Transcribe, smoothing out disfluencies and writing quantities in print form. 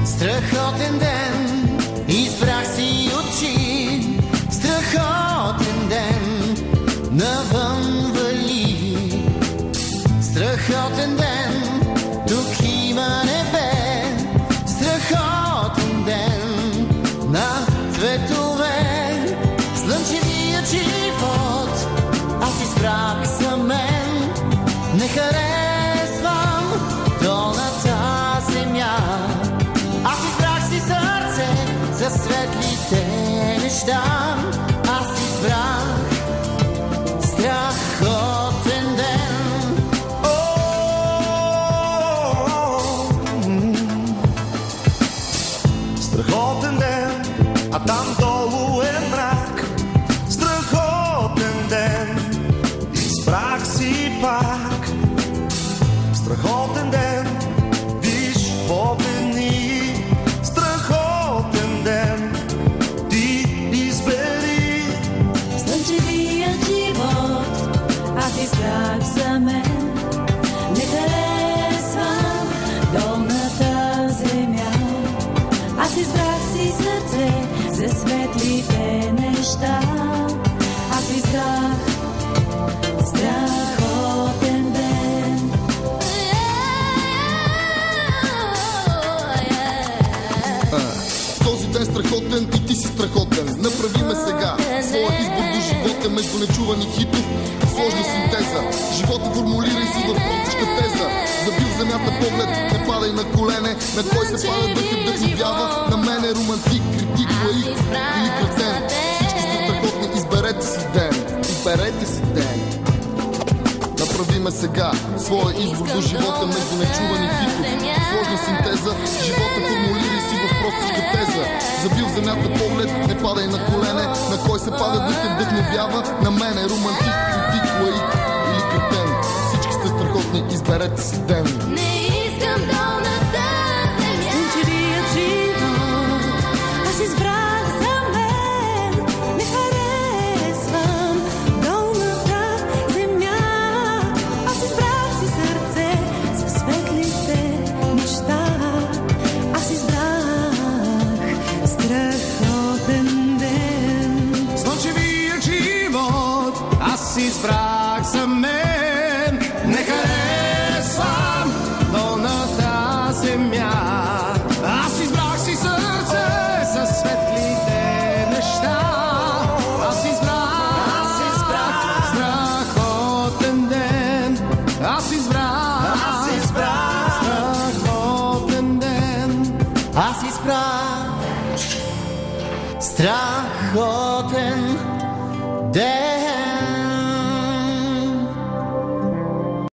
Страхотен ден, избрах си очи. Страхотен ден, навън вали. Страхотен ден, тук има небе. Страхотен ден, на цветове. Слънчевият живот, аз избрах за мен. Не харесвам долната земя. Аз избрах си сърце за светлите неща. Аз избрах страхотен ден. Страхотен ден, а там долу е мрак. Страхотен ден, избрах си пак. Страхотен ден, виж погледни. Страхотен ден, ти избери. Слънчевият живот, аз избрах за мен. Не харесвам долната земя. Аз избрах си сърце за светлите неща. Аз избрах страхотен ден. Този ден страхотен и ти си страхотен. Направи ме сега своя избор до живота между нечувани хитов и сложна синтеза. Живота формулирай си в простичка теза. Забил в земята поглед, не падай на колене. На кой се пада да те вдъхновява? На мен е романтик, критик, лаик или кретен. Всички сте страхотни, изберете си ден. Изберете си ден. Направи ме сега своя избор до живота между нечувани хитов и сложна синтеза. Живота формулирай си в простичка теза. Забил в земята поглед, не падай на колене. На кой се пада да те вдъхновява? На мен е романтик, критик, лаик или кретен. Всички сте страхотни, изберете си ден. Не искам долната земя. Слънчевият живот, аз избрах за мен. Не харесвам долната земя. Аз избрах си сърце за светлите неща. Аз избрах страхотен ден. Слънчевият живот, аз избрах за мен. Не харесвам долната земя. Аз избрах си сърце за светлите неща. Аз избрах страхотен ден. Аз избрах страхотен ден. Аз избрах страхотен ден.